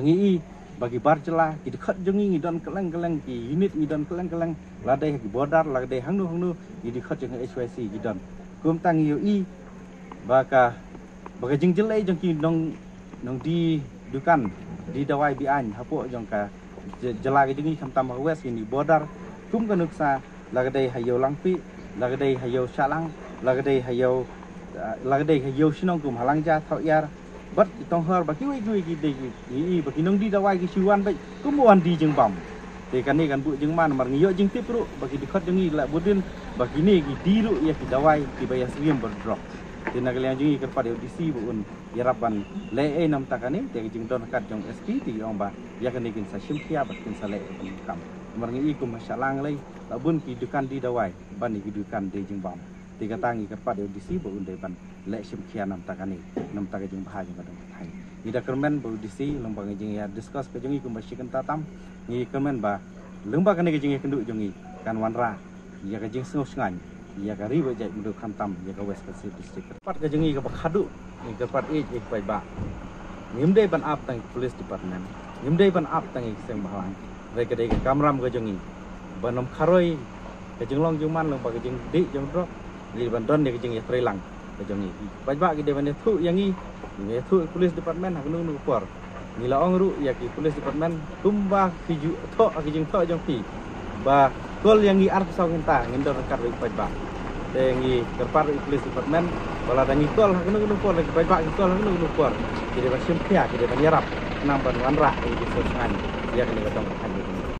bangi bagi barjela ki dekat jengi ngidon keleng-keleng ki unit ngidon keleng-keleng ladai ki bodar ladai hangnu ki dekat jeng HYC ngidon kum tang i baka jeng jelai jeng ki nong di dukan di dawai bi an hapo jong ka jela ki jengi kam tam west ini bodar kum ka nuksa ladai hayo langpi ladai hayo salang ladai hayo sinong kum halang ja thau yar bat tong hor baki wei ki de baki nong di dawai ki chuan bai kumuan di jeng bam te kan ni kan bu jeng man mar ngiyo jeng tip ru baki dekat jengi la budin baki ni ki di ru ya ki dawai ki bayar siem berdrop te nagalian jengi ker pada audisi bu un yarapan le nam takani te jeng don kat jong SP ti ong ba ya kan ni kin sa sim kia bat kin sa le kam mar ngi kum masalang lai la bun ki dukan di dawai ban ni ki dukan de jeng bam tiga tangi kerpat di audisi bu un de ban le sim kia nam takani nam tak jeng bahaj kadang thai ida kermen bu audisi lembang jeng ya discuss ke jengi kum basikan tatam ngi kermen ba lembang kan ke jengi kendu jengi kan wanra ya ke jeng sengus ngan ya ka riba jai mundu khantam ya ka west pacific district kerpat ke jengi ke bakhadu ni kerpat bai ba ngimde ban ap tang police department ngimde ban ap tang seng balang re ke de kamram ke jengi banom kharoi ke jenglong juman lembang ke jeng di jeng drop di banton de ke jeng ya trelang ke jengi bai ba ke de ban thu yangi ni thu police department hak nu por ni la ong ru ya ki police department tumba fiju tho ke jeng tho jong pi ba kol yangi ar sau ngenta ngendo kat bai ba de ngi kerpat police department bala dangi kol hak nu por ke bai ba ki kol hak nu por jadi ba sim khia ke de ban yarap nam ban wanra di sosangan ya ke ni batong kan